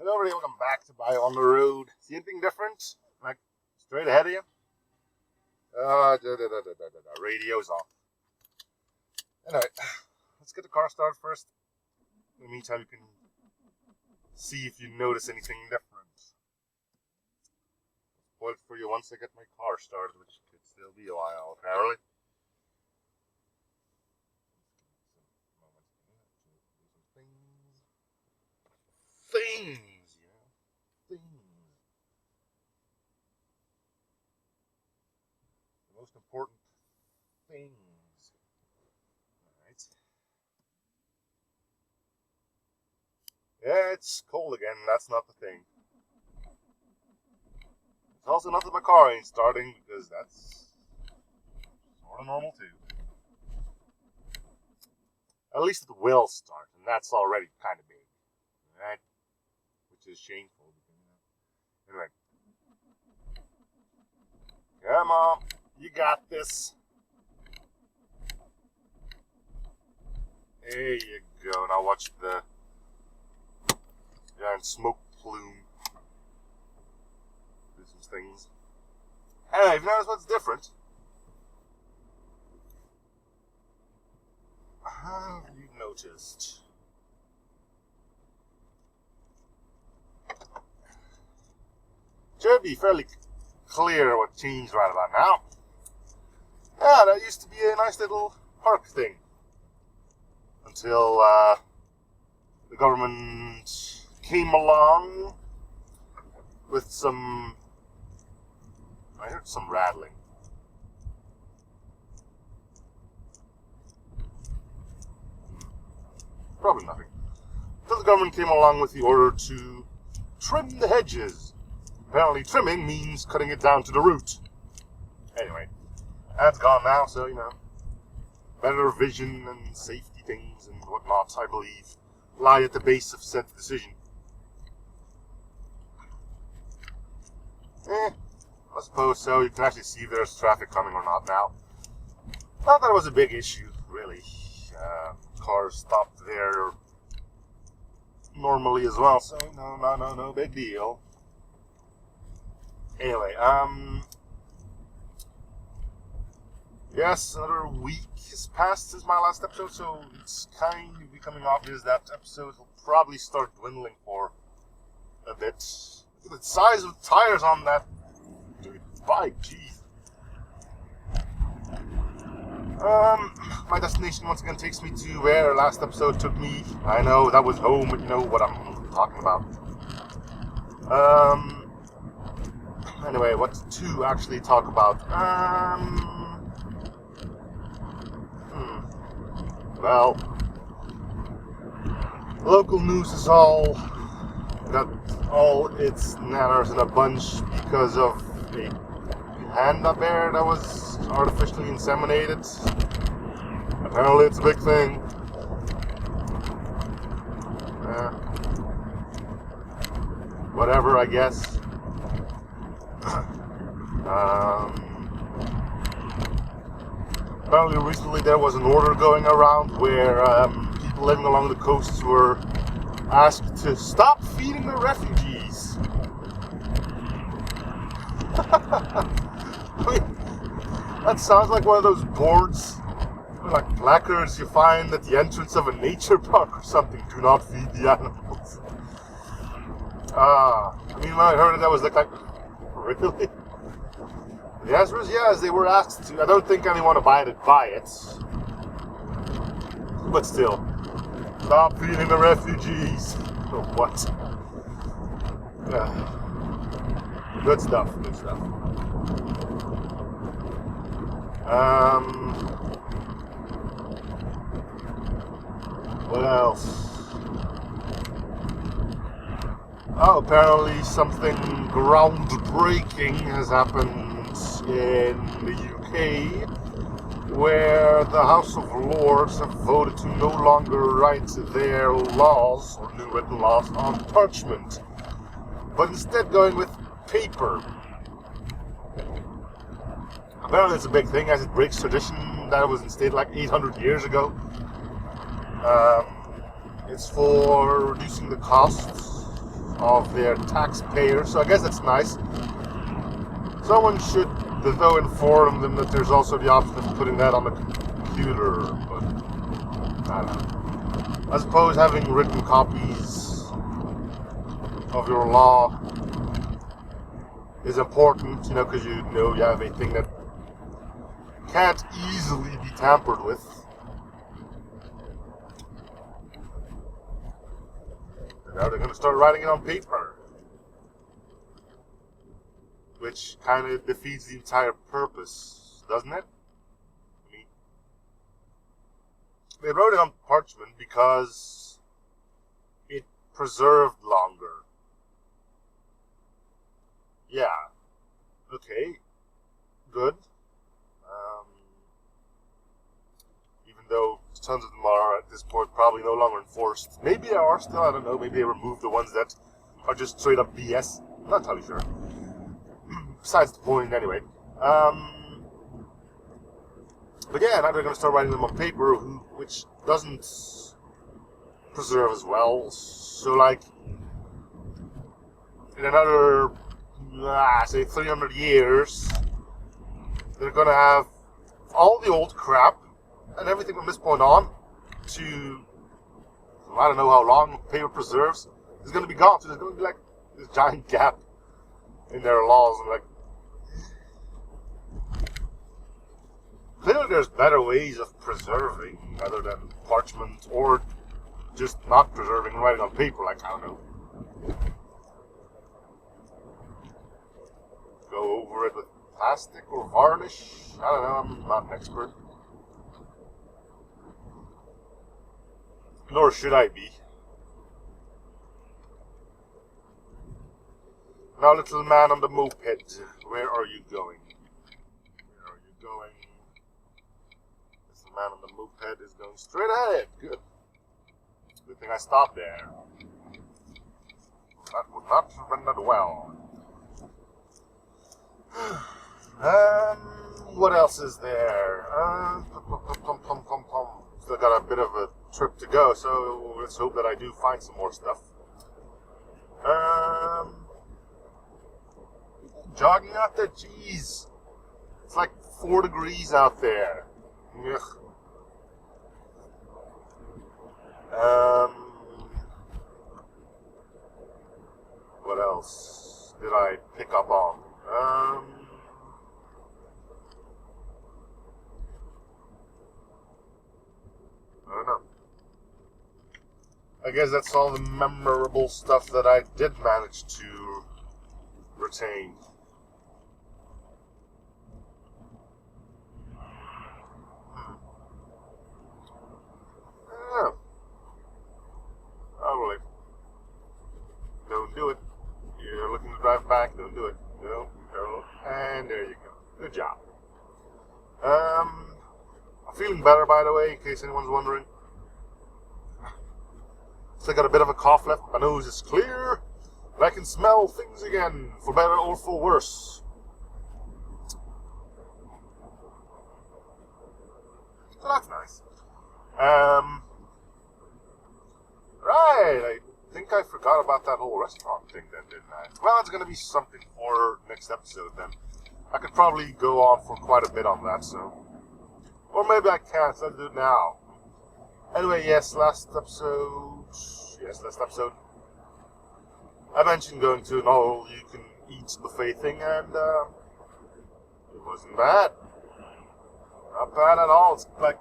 Hello everybody, welcome back to Bio on the Road. See anything different? Like, straight ahead of you? Radio's off. Anyway, let's get the car started first. In the meantime, you can see if you notice anything different. I'll spoil it for you once I get my car started, which could still be a while, apparently. Things. The most important things. Alright. Yeah, it's cold again, that's not the thing. It's also not that my car ain't starting, because that's sort of normal too. At least it will start, and that's already kind of big. Right? Which is shameful. Anyway. Come on, you got this. There you go. Now watch the giant smoke plume. Do some things. Anyway, if you notice what's different, have you noticed? Should be fairly clear what changed right about now. Yeah, that used to be a nice little park thing. Until the government came along with some... I heard some rattling. Probably nothing. Until the government came along with the order to trim the hedges. Apparently trimming means cutting it down to the root. Anyway, that's gone now, so, better vision and safety things and whatnot, I believe, lie at the base of said decision. I suppose so. You can actually see if there's traffic coming or not now. Not that it was a big issue, really. Cars stopped there normally as well, so no big deal. Anyway, yes, another week has passed since my last episode, so it's kind of becoming obvious that episode will probably start dwindling for a bit. Look at the size of the tires on that bike, jeez. My destination once again takes me to where last episode took me. I know, that was home, but you know what I'm talking about. Anyway, what to actually talk about? Well, local news is all its nanners in a bunch because of a panda bear that was artificially inseminated. Apparently it's a big thing. Whatever, I guess. Apparently recently there was an order going around where people living along the coasts were asked to stop feeding the refugees. I mean, that sounds like one of those boards, like placards you find at the entrance of a nature park or something. Do not feed the animals. I mean, when I heard it, I was like, really? The answer is yes, they were asked to. I don't think anyone abided by it. But still. Stop feeding the refugees. Or what? Good stuff. What else? Oh, apparently something groundbreaking has happened in the UK, where the House of Lords have voted to no longer write their laws, or new written laws, on parchment, but instead going with paper. Apparently it's a big thing, as it breaks tradition that was instated like 800 years ago. It's for reducing the costs of their taxpayers, so I guess that's nice. Someone should, though, inform them that there's also the option of putting that on the computer, but I don't know. I suppose having written copies of your law is important, you know, because you know you have a thing that can't easily be tampered with. And now they're going to start writing it on paper, which kind of defeats the entire purpose, doesn't it? I mean, they wrote it on parchment because it preserved longer. Yeah. Okay. Good. Even though tons of them are at this point probably no longer enforced. Maybe they are still, I don't know. Maybe they removed the ones that are just straight up BS. I'm not entirely sure. Besides the point, anyway. But yeah, now they're going to start writing them on paper, which doesn't preserve as well. So, like, in another, say, 300 years, they're going to have all the old crap and everything from this point on to, I don't know how long paper preserves, is going to be gone. So there's going to be like this giant gap in their laws. And like, clearly there's better ways of preserving other than parchment or just not preserving and writing on paper. Like, I don't know. Go over it with plastic or varnish. I don't know, I'm not an expert. Nor should I be. Now, little man on the moped, where are you going? Where are you going? Little man on the moped is going straight ahead. Good. Good thing I stopped there. That would not have ended well. What else is there? Still got a bit of a trip to go, so let's hope that I do find some more stuff. Jogging out there, jeez. It's like 4 degrees out there. Ugh. What else did I pick up on? I don't know. I guess that's all the memorable stuff that I did manage to retain. Yeah. Probably. Don't do it. You're looking to drive back, don't do it. No, and there you go. Good job. I'm feeling better, by the way, in case anyone's wondering. Still got a bit of a cough left. My nose is clear, and I can smell things again, for better or for worse. So that's nice. Right, I think I forgot about that whole restaurant thing then, didn't I? Well, it's going to be something for next episode then. I could probably go on for quite a bit on that, so. Or maybe I can't, so I'll do it now. Anyway, yes, last episode. I mentioned going to an all-you-can-eat buffet thing, and it wasn't bad. Not bad at all. It's like,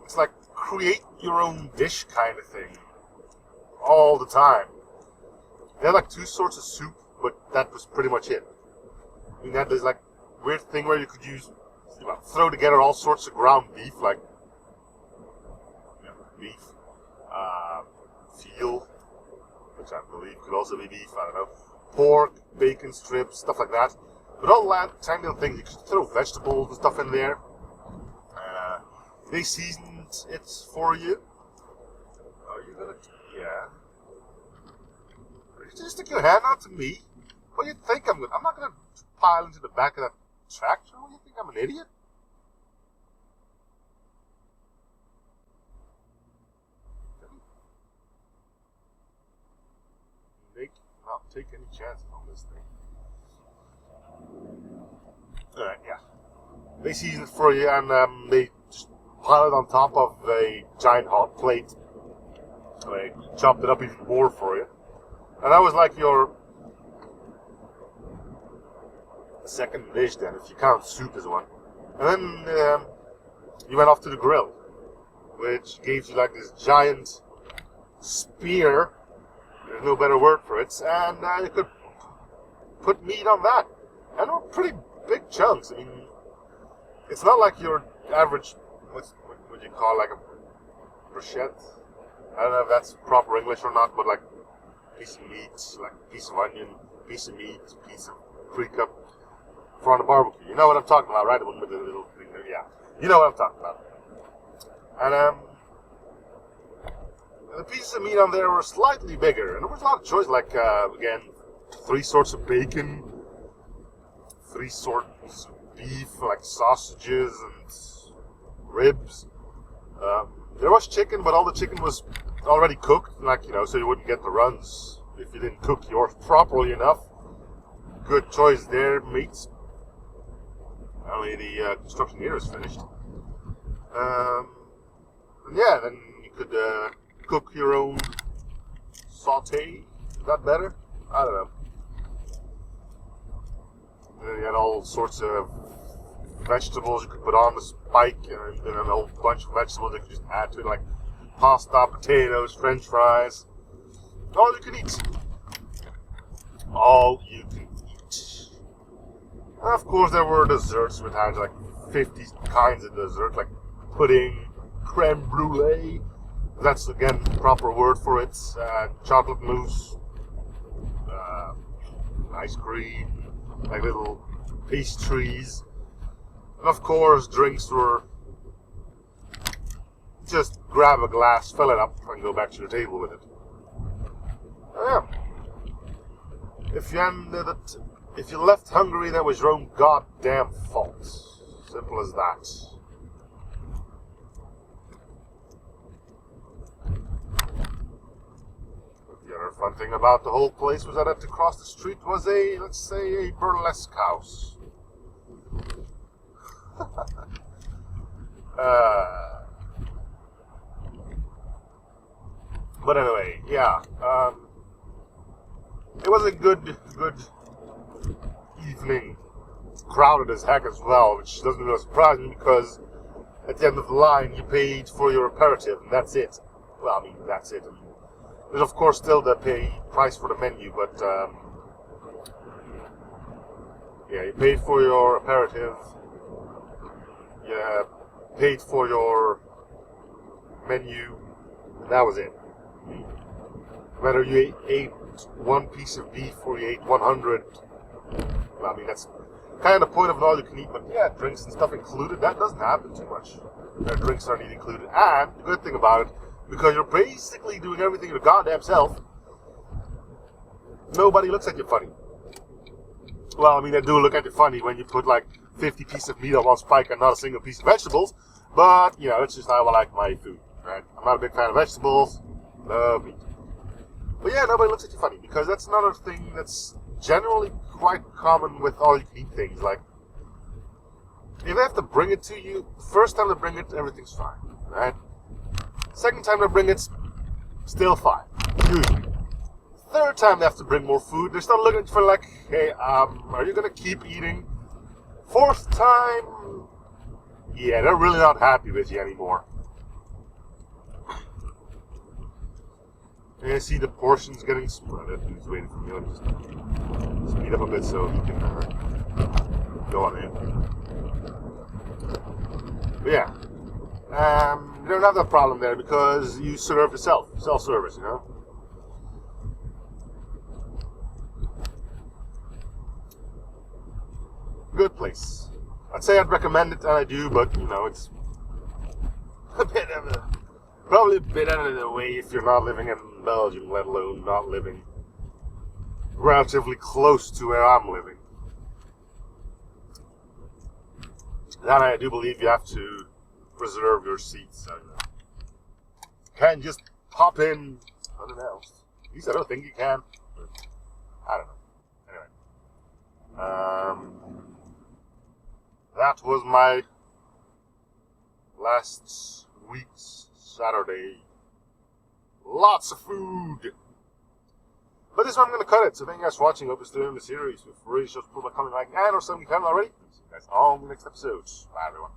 it's like create your own dish kind of thing. All the time. They had like 2 sorts of soup, but that was pretty much it. I mean, there's like weird thing where you could throw together all sorts of ground beef, like beef, veal, which I believe could also be beef, I don't know, pork, bacon strips, stuff like that. But all that tiny little things, you could throw vegetables and stuff in there. They seasoned it for you. Are you gonna? Yeah. You just stick your hand out to me. What do you think I'm gonna? I'm not gonna pile into the back of that tractor. What do you think? I'm an idiot? take any chances on this thing. Alright, yeah. They season it for you, and they just pile it on top of a giant hot plate. And they chopped it up even more for you. And that was like your second dish then, if you count soup as one. And then you went off to the grill, which gave you like this giant spear. There's no better word for it. And you could put meat on that. And they were pretty big chunks. I mean, it's not like your average, what would you call like a bruschetta? I don't know if that's proper English or not, but like a piece of meat, like a piece of onion, piece of meat, piece of pre-cut for on a barbecue. You know what I'm talking about, right? The one with the little thing there, yeah. You know what I'm talking about. And the pieces of meat on there were slightly bigger, and there was a lot of choice, like, again, 3 sorts of bacon, 3 sorts of beef, like sausages and ribs. There was chicken, but all the chicken was already cooked, like, you know, so you wouldn't get the runs if you didn't cook yours properly enough. Good choice there, meats. Only the construction here is finished. And yeah, then you could cook your own saute. Is that better? I don't know. And then you had all sorts of vegetables you could put on the spike, and then a whole bunch of vegetables you could just add to it, like pasta, potatoes, french fries. All you can eat. All you can eat. And of course, there were desserts which had like 50 kinds of desserts, like pudding, creme brulee. That's again the proper word for it. Chocolate mousse, ice cream, like little pastries. And of course, drinks were just grab a glass, fill it up, and go back to your table with it. Yeah. If you left hungry, that was your own goddamn fault. Simple as that. The other fun thing about the whole place was that across the street was a, let's say, a burlesque house. But anyway, yeah. It was a good evening. Crowded as heck as well, which doesn't really surprise me because at the end of the line you paid for your aperitif and that's it. Well, I mean, that's it. And there's of course still the price for the menu, but yeah, you paid for your aperitif. You paid for your menu, and that was it. Whether you ate 1 piece of beef or you ate 100, well, I mean, that's kind of the point of an all-you-can-eat, but yeah, drinks and stuff included, that doesn't happen too much. Drinks aren't even included, and the good thing about it, because you're basically doing everything your goddamn self, nobody looks at you funny. Well, I mean, they do look at you funny when you put like 50 pieces of meat on one spike and not a single piece of vegetables, but, you know, it's just how I like my food, right? I'm not a big fan of vegetables, love meat. But yeah, nobody looks at you funny, because that's another thing that's generally quite common with all-you-can-eat things. Like, if they have to bring it to you, first time they bring it, everything's fine, right? Second time they bring it, still fine, usually. Third time they have to bring more food, they're still looking for like, hey, are you gonna keep eating? Fourth time, yeah, they're really not happy with you anymore. And I see the portions getting smaller. He's waiting for me. Let me just speed up a bit so he can go on in. But yeah, you don't have that problem there because you serve yourself, self-service, you know. Good place. I'd say I'd recommend it, and I do, but you know, it's probably a bit out of the way if you're not living in Belgium, let alone not living relatively close to where I'm living. Then I do believe you have to reserve your seats. So, you can't just hop in unannounced. At least I don't think you can. I don't know. Anyway. That was my last week's Saturday. Lots of food! But this is where I'm going to cut it. So thank you guys for watching. Hope you're still in the series with really shows people coming like 9 or 7 coming already. See you guys on the next episode. Bye everyone.